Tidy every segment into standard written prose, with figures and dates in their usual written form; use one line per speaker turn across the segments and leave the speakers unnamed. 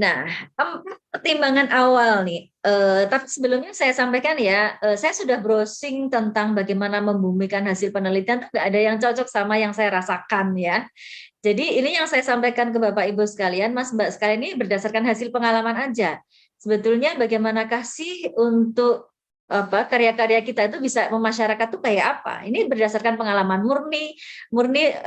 Nah, pertimbangan awal nih, tapi sebelumnya saya sampaikan ya, saya sudah browsing tentang bagaimana membumikan hasil penelitian, tapi nggak ada yang cocok sama yang saya rasakan ya. Jadi ini yang saya sampaikan ke Bapak Ibu sekalian, Mas Mbak sekalian, ini berdasarkan hasil pengalaman aja. Sebetulnya bagaimanakah sih untuk apa karya-karya kita itu bisa memasyarakat tuh kayak apa? Ini berdasarkan pengalaman murni, murni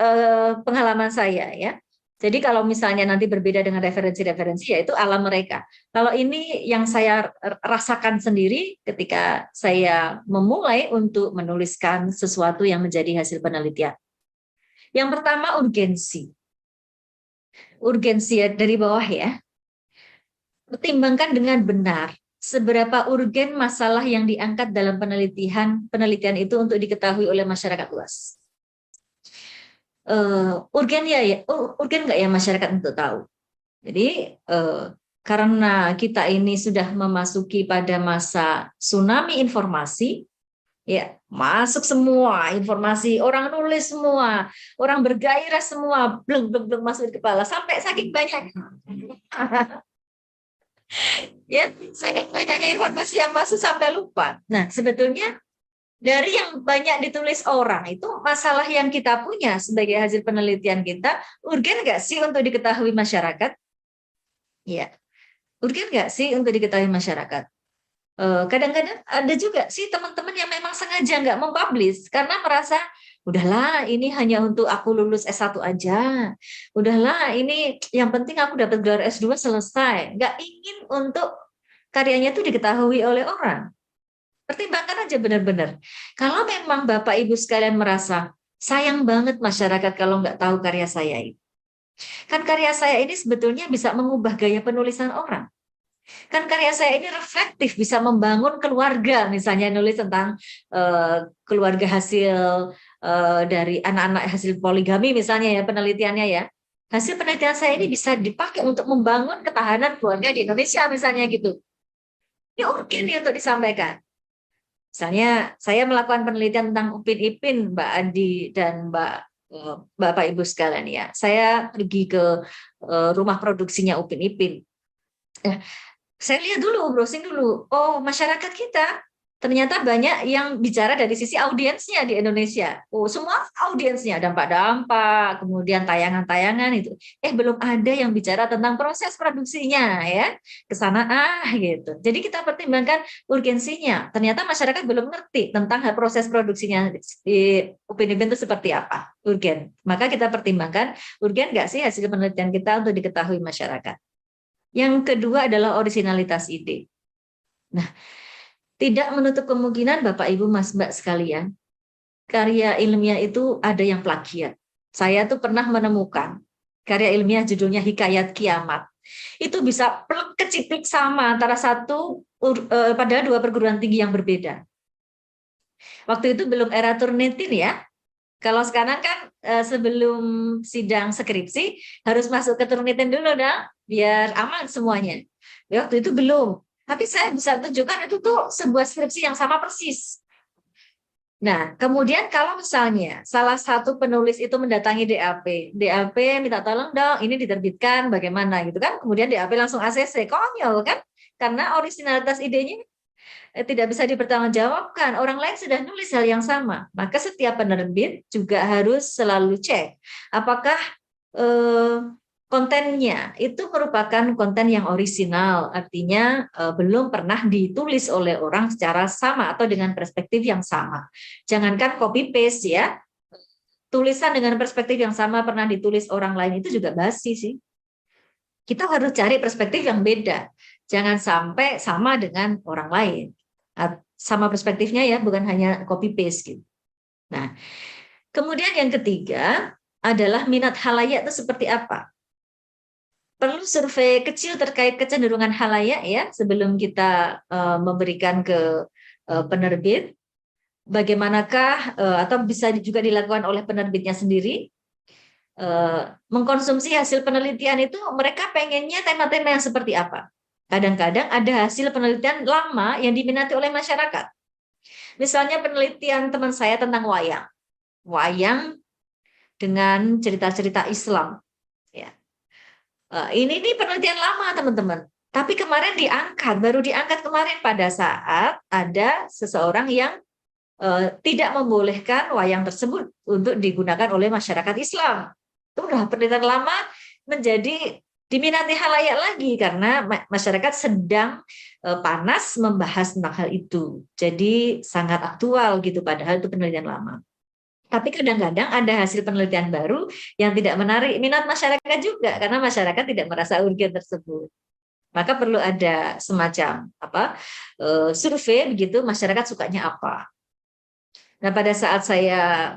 pengalaman saya ya. Jadi kalau misalnya nanti berbeda dengan referensi-referensi, yaitu alam mereka. Kalau ini yang saya rasakan sendiri ketika saya memulai untuk menuliskan sesuatu yang menjadi hasil penelitian. Yang pertama urgensi. Urgensi ya, dari bawah ya. Pertimbangkan dengan benar seberapa urgen masalah yang diangkat dalam penelitian itu untuk diketahui oleh masyarakat luas. Urgen ya, urgen nggak ya masyarakat untuk tahu. Jadi karena kita ini sudah memasuki pada masa tsunami informasi, ya masuk semua informasi, orang nulis semua, orang bergairah semua, bleng bleng bleng masuk di kepala sampai saking banyak. Ya, saking banyaknya informasi yang masuk sampai lupa. Nah, sebetulnya dari yang banyak ditulis orang itu masalah yang kita punya sebagai hasil penelitian kita, urgen nggak sih untuk diketahui masyarakat? Ya, urgen nggak sih untuk diketahui masyarakat? Kadang-kadang ada juga sih teman-teman yang memang sengaja nggak mempublish karena merasa udahlah ini hanya untuk aku lulus S1 aja. Udahlah ini yang penting aku dapat gelar S2 selesai. Nggak ingin untuk karyanya itu diketahui oleh orang. Pertimbangkan aja benar-benar. Kalau memang Bapak Ibu sekalian merasa sayang banget masyarakat kalau nggak tahu karya saya ini. Kan karya saya ini sebetulnya bisa mengubah gaya penulisan orang. Kan karya saya ini reflektif, bisa membangun keluarga, misalnya nulis tentang keluarga hasil dari anak-anak hasil poligami misalnya ya penelitiannya ya. Hasil penelitian saya ini bisa dipakai untuk membangun ketahanan keluarga di Indonesia misalnya gitu. Ini urgen nih untuk disampaikan. Misalnya saya melakukan penelitian tentang Upin Ipin, Mbak Andi dan Bapak Ibu sekalian ya. Saya pergi ke rumah produksinya Upin Ipin. Saya lihat dulu, browsing dulu. Oh, masyarakat kita ternyata banyak yang bicara dari sisi audiensnya di Indonesia. Oh, semua audiensnya, dampak-dampak, kemudian tayangan-tayangan itu. Belum ada yang bicara tentang proses produksinya ya. Ke sana gitu. Jadi kita pertimbangkan urgensinya. Ternyata masyarakat belum ngerti tentang proses produksinya di Upin Ipin itu seperti apa. Urgen. Maka kita pertimbangkan urgen nggak sih hasil penelitian kita untuk diketahui masyarakat. Yang kedua adalah originalitas ide. Nah, tidak menutup kemungkinan Bapak Ibu Mas Mbak sekalian, karya ilmiah itu ada yang plagiat. Saya tuh pernah menemukan karya ilmiah judulnya Hikayat Kiamat. Itu bisa plek kecipik sama antara padahal dua perguruan tinggi yang berbeda. Waktu itu belum era Turnitin ya. Kalau sekarang kan sebelum sidang skripsi harus masuk ke Turnitin dulu dah, biar aman semuanya. Waktu itu belum. Tapi saya bisa tunjukkan itu tuh sebuah skripsi yang sama persis. Nah, kemudian kalau misalnya salah satu penulis itu mendatangi DAP minta tolong dong, ini diterbitkan bagaimana gitu kan, kemudian DAP langsung ACC, konyol kan? Karena originalitas idenya tidak bisa dipertanggungjawabkan. Orang lain sudah nulis hal yang sama. Maka setiap penerbit juga harus selalu cek apakah kontennya itu merupakan konten yang orisinal, artinya belum pernah ditulis oleh orang secara sama atau dengan perspektif yang sama. Jangankan copy paste ya, tulisan dengan perspektif yang sama pernah ditulis orang lain itu juga basi sih. Kita harus cari perspektif yang beda. Jangan sampai sama dengan orang lain. Sama perspektifnya ya, bukan hanya copy paste gitu. Nah, kemudian yang ketiga adalah minat halayak itu seperti apa? Perlu survei kecil terkait kecenderungan halayak ya sebelum kita memberikan ke penerbit. Bagaimanakah atau bisa juga dilakukan oleh penerbitnya sendiri? mengkonsumsi hasil penelitian itu mereka pengennya tema-tema yang seperti apa. Kadang-kadang ada hasil penelitian lama yang diminati oleh masyarakat. Misalnya penelitian teman saya tentang wayang. Wayang dengan cerita-cerita Islam. Ya. Ini penelitian lama, teman-teman. Tapi kemarin baru diangkat kemarin pada saat ada seseorang yang tidak membolehkan wayang tersebut untuk digunakan oleh masyarakat Islam. Itu udah penelitian lama menjadi diminati halayak lagi karena masyarakat sedang panas membahas tentang hal itu. Jadi sangat aktual gitu, padahal itu penelitian lama. Tapi kadang-kadang ada hasil penelitian baru yang tidak menarik minat masyarakat juga karena masyarakat tidak merasa urgen tersebut. Maka perlu ada semacam survei begitu, masyarakat sukanya apa. Nah, pada saat saya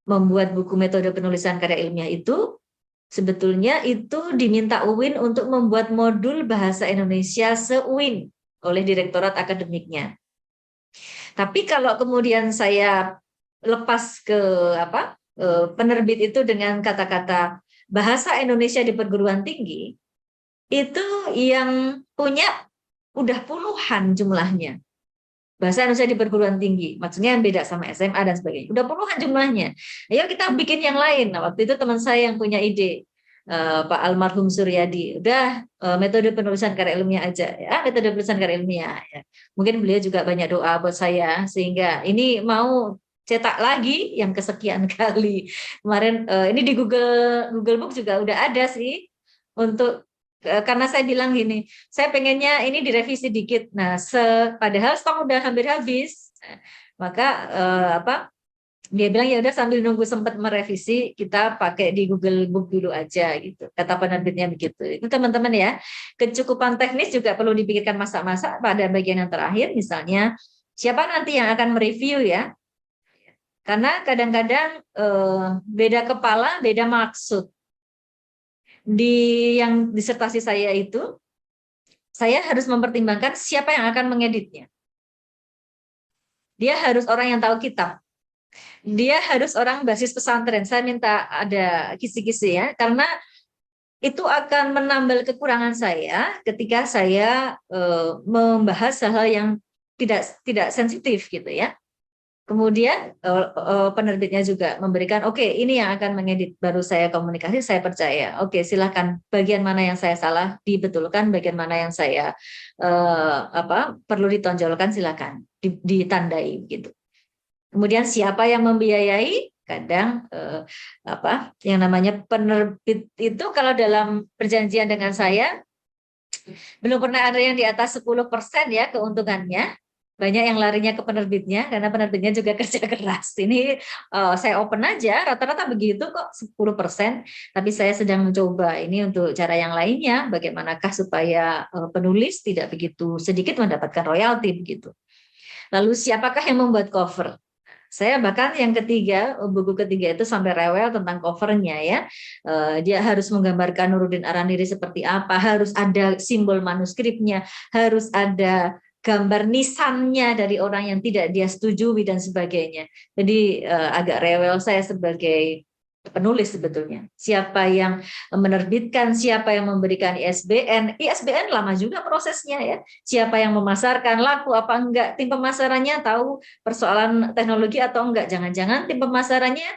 membuat buku metode penulisan karya ilmiah itu, sebetulnya itu diminta UIN untuk membuat modul bahasa Indonesia se-UIN oleh direktorat akademiknya. Tapi kalau kemudian saya lepas ke penerbit itu dengan kata-kata bahasa Indonesia di perguruan tinggi, itu yang punya udah puluhan jumlahnya. Bahasa Indonesia di perguruan tinggi, maksudnya yang beda sama SMA dan sebagainya. Udah puluhan jumlahnya. Ayo kita bikin yang lain. Nah, waktu itu teman saya yang punya ide, Pak Almarhum Suryadi, udah metode penulisan karya ilmiah aja, ya metode penulisan karya ilmiah. Ya. Mungkin beliau juga banyak doa buat saya, sehingga ini mau cetak lagi yang kesekian kali. Kemarin ini di Google Book juga udah ada sih untuk karena saya bilang gini, saya pengennya ini direvisi dikit. Nah, padahal stok udah hampir habis. Maka dia bilang ya udah sambil nunggu sempat merevisi, kita pakai di Google Book dulu aja gitu. Kata penerbitnya begitu. Itu teman-teman ya. Kecukupan teknis juga perlu dipikirkan masa-masa pada bagian yang terakhir, misalnya siapa nanti yang akan mereview ya. Karena kadang-kadang beda kepala, beda maksud. Di yang disertasi saya itu, saya harus mempertimbangkan siapa yang akan mengeditnya. Dia harus orang yang tahu kitab. Dia harus orang basis pesantren. Saya minta ada kisi-kisi ya, karena itu akan menambal kekurangan saya ketika saya membahas hal-hal yang tidak sensitif gitu ya. Kemudian penerbitnya juga memberikan, oke, ini yang akan mengedit, baru saya komunikasi, saya percaya. Oke, silakan bagian mana yang saya salah dibetulkan, bagian mana yang saya perlu ditonjolkan silakan ditandai gitu. Kemudian siapa yang membiayai? Kadang yang namanya penerbit itu kalau dalam perjanjian dengan saya belum pernah ada yang di atas 10% ya keuntungannya. Banyak yang larinya ke penerbitnya karena penerbitnya juga kerja keras. Ini saya open aja, rata-rata begitu kok 10%. Tapi saya sedang mencoba ini untuk cara yang lainnya, bagaimanakah supaya penulis tidak begitu sedikit mendapatkan royalti begitu. Lalu siapakah yang membuat cover? Saya bahkan yang ketiga, buku ketiga itu sampai rewel tentang covernya ya. Dia harus menggambarkan Nuruddin Araniri seperti apa, harus ada simbol manuskripnya, harus ada gambar nisannya dari orang yang tidak dia setujui dan sebagainya. Jadi agak rewel saya sebagai penulis sebetulnya. Siapa yang menerbitkan, siapa yang memberikan ISBN. ISBN lama juga prosesnya ya. Siapa yang memasarkan, laku apa enggak, tim pemasarannya tahu persoalan teknologi atau enggak. Jangan-jangan tim pemasarannya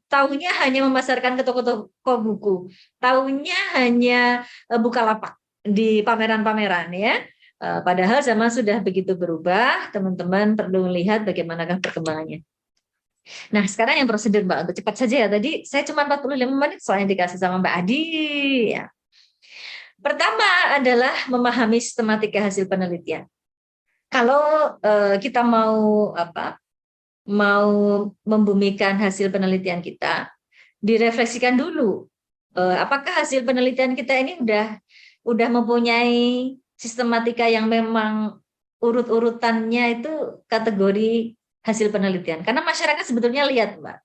tahunya hanya memasarkan ke toko-toko buku. Tahunya hanya Bukalapak di pameran-pameran ya. Padahal zaman sudah begitu berubah, teman-teman perlu melihat bagaimanakah perkembangannya. Nah, sekarang yang prosedur Mbak, untuk cepat saja ya. Tadi saya cuma 45 menit soalnya dikasih sama Mbak Adi. Ya. Pertama adalah memahami sistematika hasil penelitian. Kalau kita mau membumikan hasil penelitian kita, direfleksikan dulu. Apakah hasil penelitian kita ini udah mempunyai sistematika yang memang urut-urutannya itu kategori hasil penelitian. Karena masyarakat sebetulnya lihat, Mbak.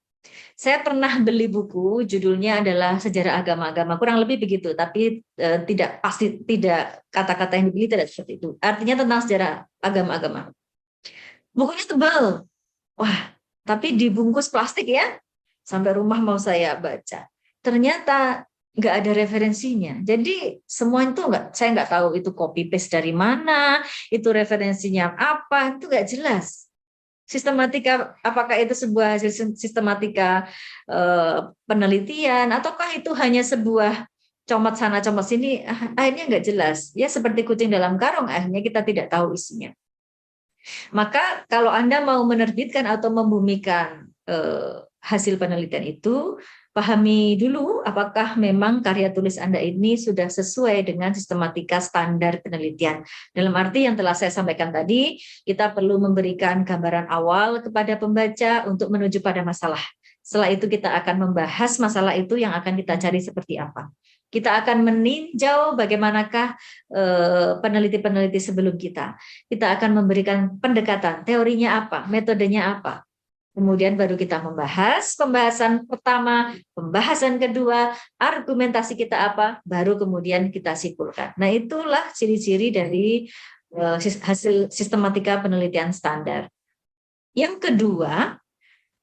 Saya pernah beli buku, judulnya adalah Sejarah Agama-Agama, kurang lebih begitu, tapi tidak pasti, tidak kata-kata yang dibeli tidak seperti itu. Artinya tentang sejarah agama-agama. Bukunya tebal, wah, tapi dibungkus plastik ya. sampai rumah mau saya baca. Ternyata nggak ada referensinya. Jadi semua itu saya nggak tahu itu copy paste dari mana, itu referensinya apa, itu nggak jelas. Sistematika, apakah itu sebuah hasil sistematika penelitian, ataukah itu hanya sebuah comot sana comot sini, akhirnya nggak jelas. Ya seperti kucing dalam karung, akhirnya kita tidak tahu isinya. Maka kalau Anda mau menerbitkan atau membumikan hasil penelitian itu, pahami dulu apakah memang karya tulis Anda ini sudah sesuai dengan sistematika standar penelitian. Dalam arti yang telah saya sampaikan tadi, kita perlu memberikan gambaran awal kepada pembaca untuk menuju pada masalah. Setelah itu kita akan membahas masalah itu yang akan kita cari seperti apa. Kita akan meninjau bagaimanakah peneliti-peneliti sebelum kita. Kita akan memberikan pendekatan, teorinya apa, metodenya apa. Kemudian baru kita membahas pembahasan pertama, pembahasan kedua, argumentasi kita apa, baru kemudian kita simpulkan. Nah, itulah ciri-ciri dari hasil sistematika penelitian standar. Yang kedua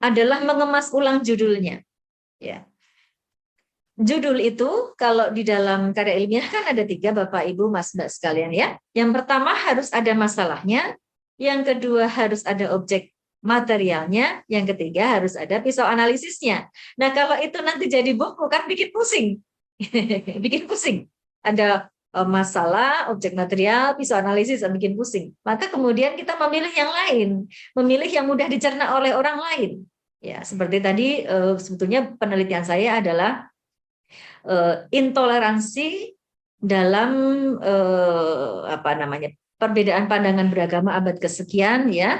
adalah mengemas ulang judulnya. Ya. Judul itu kalau di dalam karya ilmiah kan ada 3, Bapak, Ibu, Mas, Mbak sekalian ya. Yang pertama harus ada masalahnya, yang kedua harus ada objek materialnya, yang ketiga harus ada pisau analisisnya. Nah kalau itu nanti jadi buku kan bikin pusing. Bikin pusing. Ada masalah, objek material, pisau analisis, bikin pusing. Maka kemudian kita memilih yang lain, memilih yang mudah dicerna oleh orang lain. Ya seperti tadi sebetulnya penelitian saya adalah intoleransi dalam perbedaan pandangan beragama abad kesekian, ya,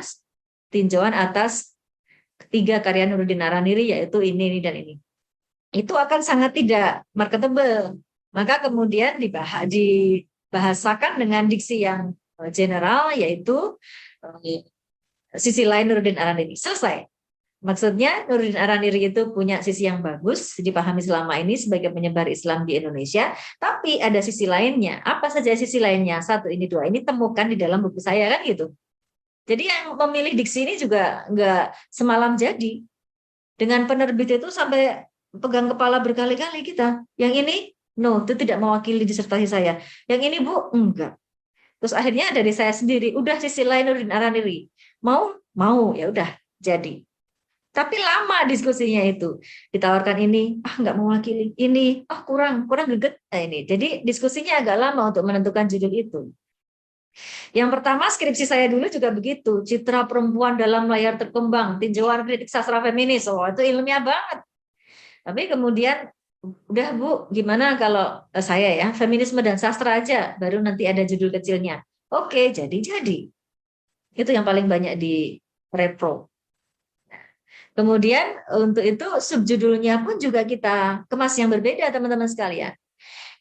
tinjauan atas 3 karya Nuruddin Araniri, yaitu ini dan ini. Itu akan sangat tidak marketable. Maka kemudian dibahasakan dengan diksi yang general, yaitu sisi lain Nuruddin Araniri. Selesai. Maksudnya Nuruddin Araniri itu punya sisi yang bagus, dipahami selama ini sebagai penyebar Islam di Indonesia, tapi ada sisi lainnya. Apa saja sisi lainnya? 1, ini 2, ini temukan di dalam buku saya kan gitu. Jadi yang memilih diksi ini juga nggak semalam jadi. Dengan penerbit itu sampai pegang kepala berkali-kali kita. Yang ini, no, itu tidak mewakili disertasi saya. Yang ini, Bu, enggak. Terus akhirnya dari saya sendiri, udah sisi lain Nuruddin Araniri. Mau, ya udah, jadi. Tapi lama diskusinya itu. Ditawarkan ini, nggak mewakili. Ini, kurang greget. Ini. Jadi diskusinya agak lama untuk menentukan judul itu. Yang pertama skripsi saya dulu juga begitu. Citra perempuan dalam layar terkembang, tinjauan kritik sastra feminis. Itu ilmiah banget. Tapi kemudian, udah Bu, gimana kalau saya ya, feminisme dan sastra aja, baru nanti ada judul kecilnya. Oke, jadi. Itu yang paling banyak di repro. Kemudian untuk itu subjudulnya pun juga kita kemas yang berbeda teman-teman sekalian.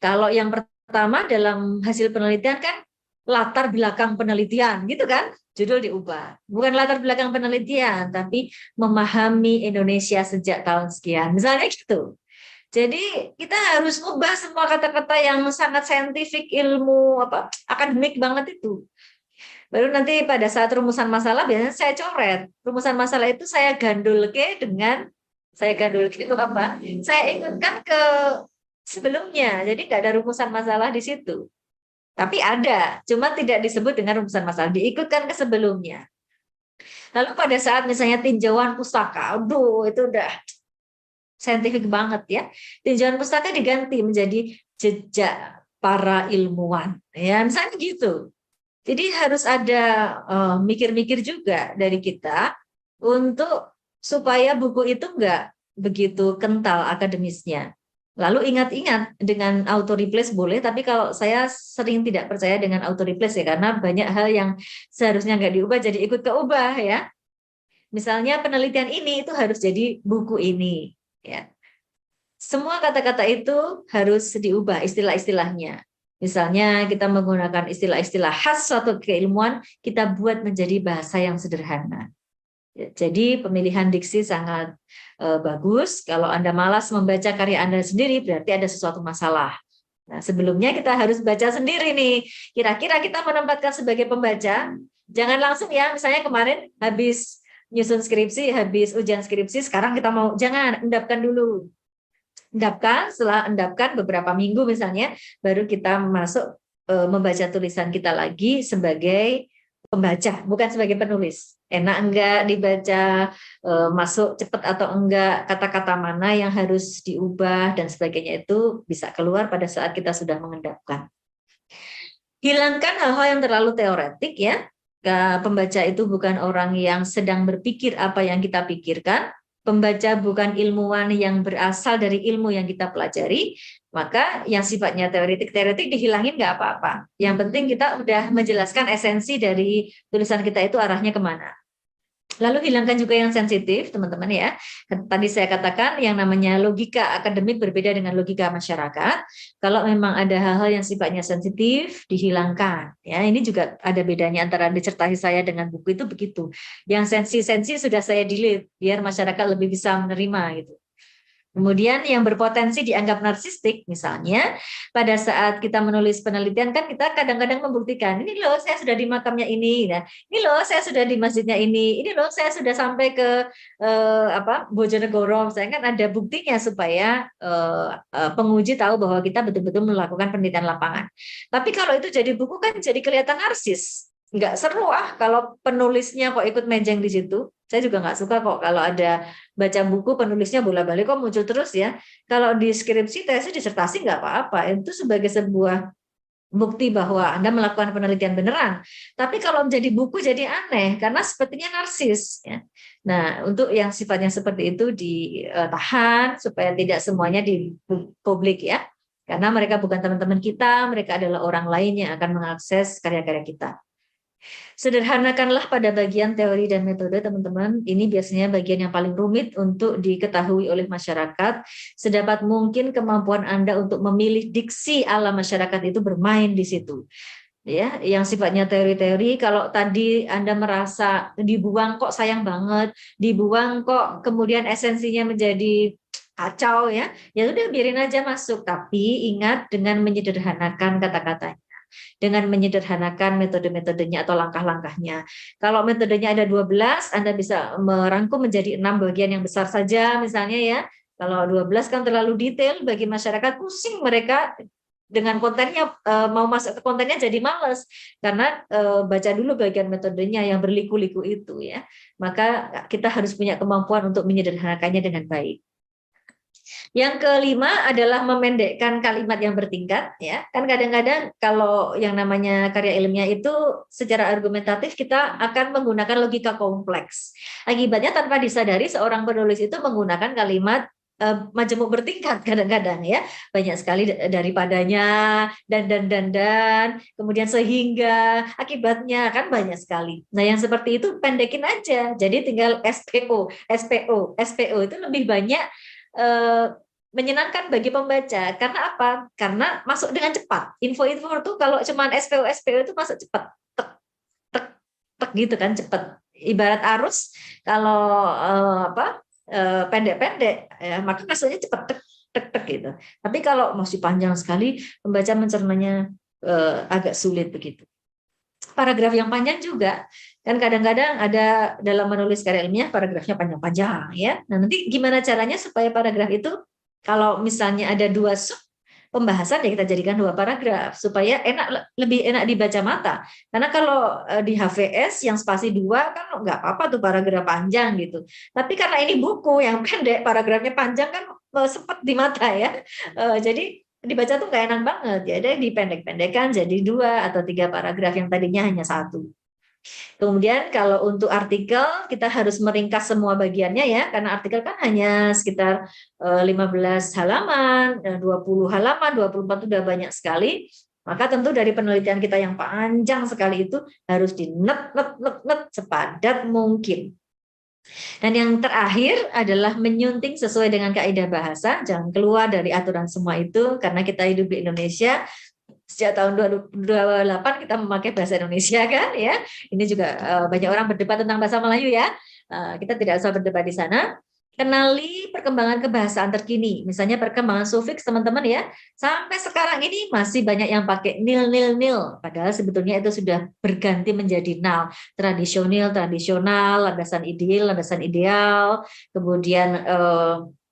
Kalau yang pertama dalam hasil penelitian kan latar belakang penelitian gitu kan, judul diubah. Bukan latar belakang penelitian, tapi memahami Indonesia sejak tahun sekian. Misalnya gitu. Jadi kita harus ubah semua kata-kata yang sangat saintifik, ilmu akademik banget itu. Baru nanti pada saat rumusan masalah biasanya saya coret. Rumusan masalah itu saya gandulke itu apa? Saya ikutkan ke sebelumnya. Jadi nggak ada rumusan masalah di situ. Tapi ada, cuma tidak disebut dengan rumusan masalah, diikutkan ke sebelumnya. Lalu pada saat misalnya tinjauan pustaka, itu udah saintifik banget ya. Tinjauan pustaka diganti menjadi jejak para ilmuwan. Ya, misalnya gitu. Jadi harus ada mikir-mikir juga dari kita untuk supaya buku itu enggak begitu kental akademisnya. Lalu ingat-ingat dengan auto replace boleh, tapi kalau saya sering tidak percaya dengan auto replace ya, karena banyak hal yang seharusnya enggak diubah jadi ikut keubah ya. Misalnya penelitian ini itu harus jadi buku ini ya. Semua kata-kata itu harus diubah istilah-istilahnya. Misalnya kita menggunakan istilah-istilah khas suatu keilmuan, kita buat menjadi bahasa yang sederhana. Jadi pemilihan diksi sangat bagus. Kalau Anda malas membaca karya Anda sendiri, berarti ada sesuatu masalah. Nah, sebelumnya kita harus baca sendiri nih. Kira-kira kita menempatkan sebagai pembaca, jangan langsung ya, misalnya kemarin habis nyusun skripsi, habis ujian skripsi, sekarang kita mau, jangan, endapkan dulu. Endapkan, setelah endapkan beberapa minggu misalnya, baru kita masuk membaca tulisan kita lagi sebagai pembaca, bukan sebagai penulis. Enak enggak dibaca, masuk cepat atau enggak, kata-kata mana yang harus diubah, dan sebagainya itu bisa keluar pada saat kita sudah mengendapkan. Hilangkan hal-hal yang terlalu teoretik ya. Pembaca itu bukan orang yang sedang berpikir apa yang kita pikirkan. Pembaca bukan ilmuwan yang berasal dari ilmu yang kita pelajari. Maka yang sifatnya teoretik dihilangin nggak apa-apa. Yang penting kita udah menjelaskan esensi dari tulisan kita itu arahnya kemana. Lalu hilangkan juga yang sensitif, teman-teman ya. Tadi saya katakan yang namanya logika akademik berbeda dengan logika masyarakat. Kalau memang ada hal-hal yang sifatnya sensitif, dihilangkan. Ya, ini juga ada bedanya antara disertasi saya dengan buku itu begitu. Yang sensi-sensi sudah saya delete biar masyarakat lebih bisa menerima gitu. Kemudian yang berpotensi dianggap narsistik, misalnya pada saat kita menulis penelitian kan kita kadang-kadang membuktikan, ini loh saya sudah di makamnya ini, nah, ini loh saya sudah di masjidnya ini loh saya sudah sampai ke Bojonegoro, misalnya kan ada buktinya supaya penguji tahu bahwa kita betul-betul melakukan penelitian lapangan. Tapi kalau itu jadi buku kan jadi kelihatan narsis. Nggak seru kalau penulisnya kok ikut mejeng di situ. Saya juga nggak suka kok kalau ada baca buku penulisnya bola-balik kok muncul terus ya. Kalau di skripsi, tesis, disertasi nggak apa-apa. Itu sebagai sebuah bukti bahwa Anda melakukan penelitian beneran. Tapi kalau menjadi buku jadi aneh karena sepertinya narsis ya. Nah, untuk yang sifatnya seperti itu ditahan supaya tidak semuanya di publik ya. Karena mereka bukan teman-teman kita, mereka adalah orang lain yang akan mengakses karya-karya kita. Sederhanakanlah pada bagian teori dan metode, teman-teman. Ini biasanya bagian yang paling rumit untuk diketahui oleh masyarakat. Sedapat mungkin kemampuan Anda untuk memilih diksi ala masyarakat itu bermain di situ. Ya, yang sifatnya teori-teori, kalau tadi Anda merasa dibuang kok sayang banget, dibuang kok kemudian esensinya menjadi kacau ya udah biarin aja masuk, tapi ingat dengan menyederhanakan kata-katanya, dengan menyederhanakan metode-metodenya atau langkah-langkahnya. Kalau metodenya ada 12, Anda bisa merangkum menjadi 6 bagian yang besar saja misalnya ya. Kalau 12 kan terlalu detail bagi masyarakat, pusing mereka dengan kontennya, mau masuk ke kontennya jadi males karena baca dulu bagian metodenya yang berliku-liku itu ya. Maka kita harus punya kemampuan untuk menyederhanakannya dengan baik. Yang kelima adalah memendekkan kalimat yang bertingkat ya. Kan kadang-kadang kalau yang namanya karya ilmiah itu secara argumentatif kita akan menggunakan logika kompleks. Akibatnya tanpa disadari seorang penulis itu menggunakan kalimat majemuk bertingkat kadang-kadang ya, banyak sekali daripadanya dan kemudian sehingga akibatnya kan banyak sekali. Nah yang seperti itu pendekin aja, jadi tinggal SPO itu lebih banyak menyenangkan bagi pembaca. Karena apa? Karena masuk dengan cepat. Info-info itu kalau cuman SPO itu masuk cepat. Tek, tek, tek gitu kan cepat. Ibarat arus kalau pendek-pendek ya, maka masuknya cepat tek tek tek gitu. Tapi kalau masih panjang sekali, pembaca mencernanya agak sulit begitu. Paragraf yang panjang juga kan kadang-kadang ada dalam menulis karya ilmiah paragrafnya panjang-panjang ya. Nah, nanti gimana caranya supaya paragraf itu kalau misalnya ada 2 sub pembahasan ya kita jadikan 2 paragraf supaya lebih enak dibaca mata. Karena kalau di HVS yang spasi 2 kan nggak apa-apa tuh paragraf panjang gitu. Tapi karena ini buku yang pendek paragrafnya panjang kan sepet di mata ya. Jadi dibaca tuh nggak enak banget ya, jadi dipendek-pendekkan jadi 2 atau 3 paragraf yang tadinya hanya 1. Kemudian kalau untuk artikel kita harus meringkas semua bagiannya ya, karena artikel kan hanya sekitar 15 halaman, 20 halaman, 24 sudah banyak sekali. Maka tentu dari penelitian kita yang panjang sekali itu harus net sepadat mungkin. Dan yang terakhir adalah menyunting sesuai dengan kaidah bahasa, jangan keluar dari aturan semua itu karena kita hidup di Indonesia. Sejak tahun 2028 kita memakai bahasa Indonesia kan ya. Ini juga banyak orang berdebat tentang bahasa Melayu ya. Kita tidak usah berdebat di sana. Kenali perkembangan kebahasaan terkini, misalnya perkembangan sufiks teman-teman ya. Sampai sekarang ini masih banyak yang pakai nil nil nil, padahal sebetulnya itu sudah berganti menjadi nal. Tradisional, landasan ideal, kemudian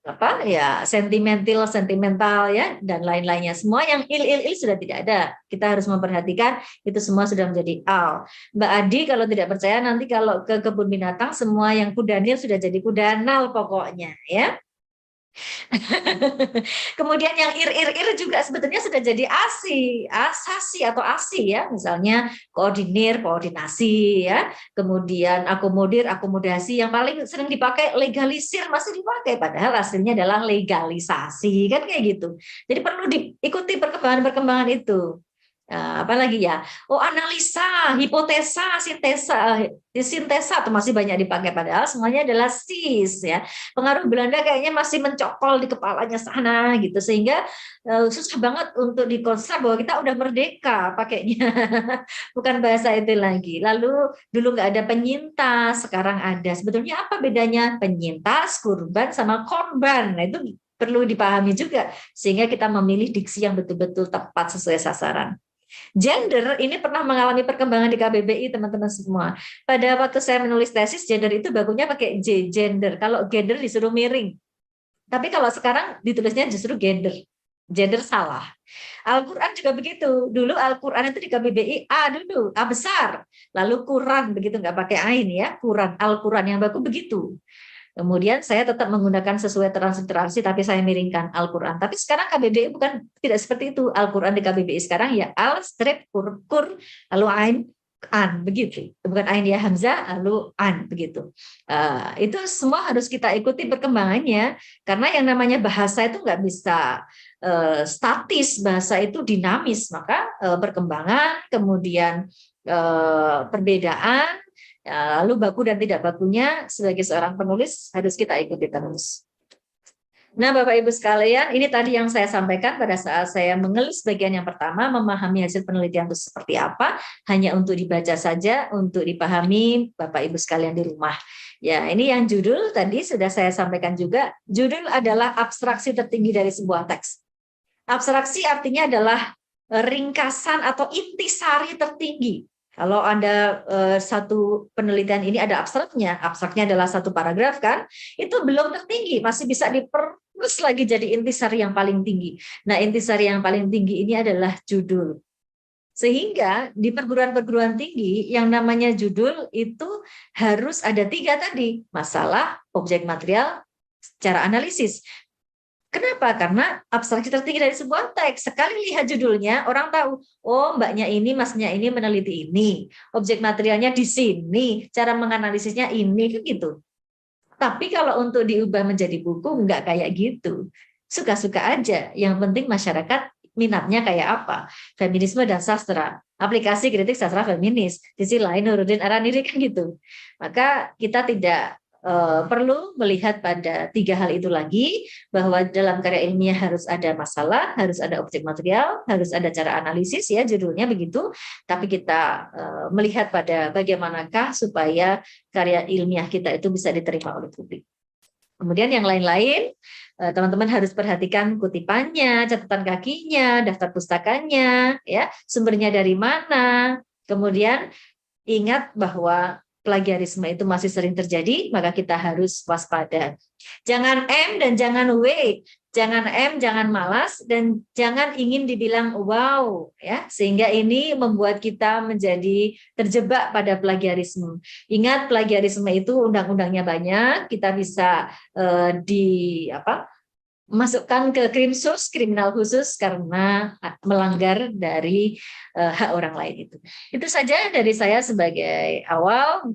apa ya sentimental ya dan lain-lainnya. Semua yang il sudah tidak ada. Kita harus memperhatikan itu semua sudah menjadi al. Mbak Adi kalau tidak percaya nanti kalau ke kebun binatang semua yang kudanil sudah jadi kudanal pokoknya ya. Kemudian yang ir juga sebetulnya sudah jadi asasi atau asi ya, misalnya koordinasi ya, kemudian akomodasi, yang paling sering dipakai legalisir masih dipakai, padahal hasilnya adalah legalisasi kan kayak gitu. Jadi perlu diikuti perkembangan itu. Apalagi ya, analisa, hipotesa, sintesa atau masih banyak dipakai, padahal semuanya adalah sis ya. Pengaruh Belanda kayaknya masih mencokol di kepalanya sana gitu, sehingga susah banget untuk dikonstruk bahwa kita udah merdeka pakainya. Bukan bahasa itu lagi. Lalu dulu nggak ada penyintas, sekarang ada. Sebetulnya apa bedanya penyintas, kurban sama korban? Nah, itu perlu dipahami juga sehingga kita memilih diksi yang betul-betul tepat sesuai sasaran. Gender ini pernah mengalami perkembangan di KBBI teman-teman semua. Pada waktu saya menulis tesis, gender itu bakunya pakai J, gender. Kalau gender disuruh miring. Tapi kalau sekarang ditulisnya justru gender. Gender salah. Al-Quran juga begitu. Dulu Al-Quran itu di KBBI A dulu, A besar. Lalu Quran, begitu nggak pakai ain ya. Quran, Al-Quran yang baku begitu. Kemudian saya tetap menggunakan sesuai transliterasi, tapi saya miringkan Al-Quran. Tapi sekarang KBBI bukan tidak seperti itu. Al-Quran di KBBI sekarang ya al strip kur lalu ain an begitu. Bukan ain ya hamzah lalu an begitu. Itu semua harus kita ikuti perkembangannya karena yang namanya bahasa itu nggak bisa statis, bahasa itu dinamis. Maka perkembangan kemudian perbedaan. Lalu baku dan tidak bakunya sebagai seorang penulis harus kita ikuti terus. Nah, Bapak Ibu sekalian, ini tadi yang saya sampaikan pada saat saya mengelis bagian yang pertama, memahami hasil penelitian itu seperti apa, hanya untuk dibaca saja, untuk dipahami Bapak Ibu sekalian di rumah. Ya, ini yang judul tadi sudah saya sampaikan juga. Judul adalah abstraksi tertinggi dari sebuah teks. Abstraksi artinya adalah ringkasan atau intisari tertinggi. Kalau Anda satu penelitian ini ada abstraknya adalah satu paragraf kan, itu belum tertinggi, masih bisa diperluas lagi jadi intisari yang paling tinggi. Nah, intisari yang paling tinggi ini adalah judul. Sehingga di perguruan-perguruan tinggi yang namanya judul itu harus ada 3 tadi, masalah, objek material, cara analisis. Kenapa? Karena abstraksi tertinggi dari sebuah teks. Sekali lihat judulnya, orang tahu, oh mbaknya ini, masnya ini meneliti ini. Objek materialnya di sini, cara menganalisisnya ini, kan gitu. Tapi kalau untuk diubah menjadi buku, nggak kayak gitu. Suka-suka aja. Yang penting masyarakat minatnya kayak apa. Feminisme dan sastra. Aplikasi kritik sastra feminis. Di sisi lain Nuruddin Araniri kan gitu. Maka kita tidak perlu melihat pada 3 hal itu lagi, bahwa dalam karya ilmiah harus ada masalah, harus ada objek material, harus ada cara analisis ya judulnya begitu, tapi kita melihat pada bagaimanakah supaya karya ilmiah kita itu bisa diterima oleh publik. Kemudian yang lain-lain, teman-teman harus perhatikan kutipannya, catatan kakinya, daftar pustakanya, ya, sumbernya dari mana. Kemudian ingat bahwa plagiarisme itu masih sering terjadi, maka kita harus waspada. Jangan M dan jangan W, jangan M, jangan malas, dan jangan ingin dibilang wow, ya, sehingga ini membuat kita menjadi terjebak pada plagiarisme. Ingat, plagiarisme itu undang-undangnya banyak, kita bisa masukkan ke krimsus, kriminal khusus karena melanggar dari hak orang lain itu. Itu saja dari saya sebagai awal.